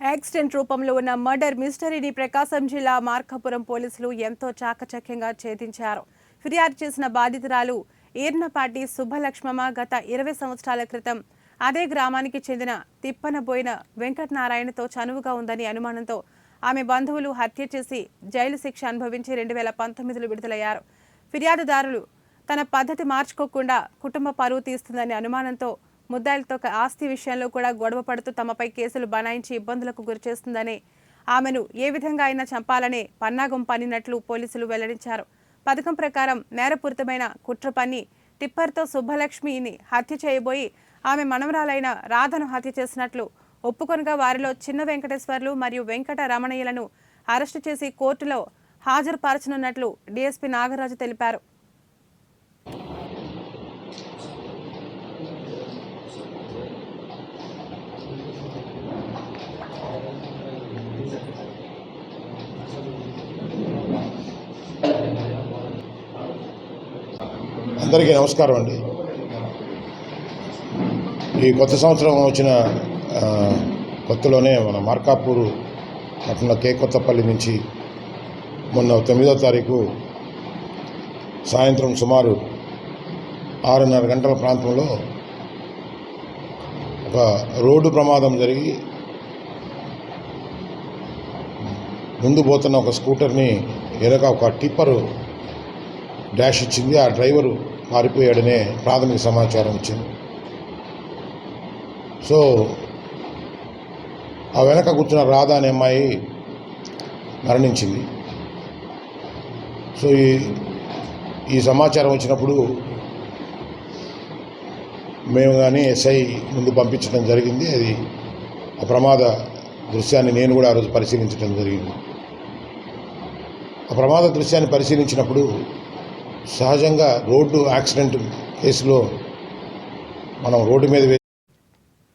Accident రూపంలో ఉన్న murder మిస్టరీని ప్రకాశం జిల్లా మార్కాపురం పోలీసులు ఎంతో చాకచక్యంగా ఛేదించారు. ఫిర్యాదు చేసిన బాధితురాలు ఈర్నపాటి సుబ్బలక్ష్మమ్మ గత 20 సంవత్సరాల క్రితం అదే గ్రామానికి చెందిన తిప్పనబోయిన వెంకటనారాయణతో చనువుగా ఉందని అనుమానంతో ఆమె బంధువులు హత్య చేసి జైలు శిక్ష అనుభవించి 2019లో విడుదలయ్యారు. ఫిర్యాదుదారులు తన పద్ధతి మార్చుకోకుండా కుటుంబ పరువు తీస్తుందని అనుమానంతో ముద్దాయిలతో ఆస్తి విషయంలో కూడా గొడవ పడుతూ తమపై కేసులు బనాయించి ఇబ్బందులకు గురిచేస్తుందని ఆమెను ఏ విధంగా అయినా చంపాలనే పన్నాగం పన్నినట్లు పోలీసులు వెల్లడించారు. పథకం ప్రకారం నేరపూరితమైన కుట్ర పన్ని టిప్పర్తో సుబ్బలక్ష్మిని హత్య చేయబోయి ఆమె మనవరాలైన రాధను హత్య చేసినట్లు ఒప్పుకొనగా వారిలో చిన్న వెంకటేశ్వర్లు మరియు వెంకట రమణయ్యలను అరెస్టు చేసి కోర్టులో హాజరుపరచనున్నట్లు డీఎస్పీ నాగరాజు తెలిపారు. అందరికీ నమస్కారం అండి. ఈ కొత్త సంవత్సరం వచ్చిన కొత్తలోనే మన మార్కాపూర్ పట్టణ కొత్తపల్లి నుంచి మొన్న 9వ తారీఖు సాయంత్రం సుమారు 6:30 గంటల ప్రాంతంలో ఒక రోడ్డు ప్రమాదం జరిగి ముందు పోతున్న ఒక స్కూటర్ని వెనక ఒక టిప్పరు డాష్ ఇచ్చింది. ఆ డ్రైవరు పారిపోయాడనే ప్రాథమిక సమాచారం వచ్చింది. సో ఆ వెనక కూర్చున్న రాధ అనే అమ్మాయి మరణించింది. సో ఈ సమాచారం వచ్చినప్పుడు మేము కానీ ఎస్ఐ ముందు పంపించడం జరిగింది. అది ఆ ప్రమాద దృశ్యాన్ని నేను కూడా ఆ రోజు పరిశీలించడం జరిగింది. ఆ ప్రమాద దృశ్యాన్ని పరిశీలించినప్పుడు సహజంగా రోడ్డు యాక్సిడెంట్ కేసులో మనం రోడ్డు మీద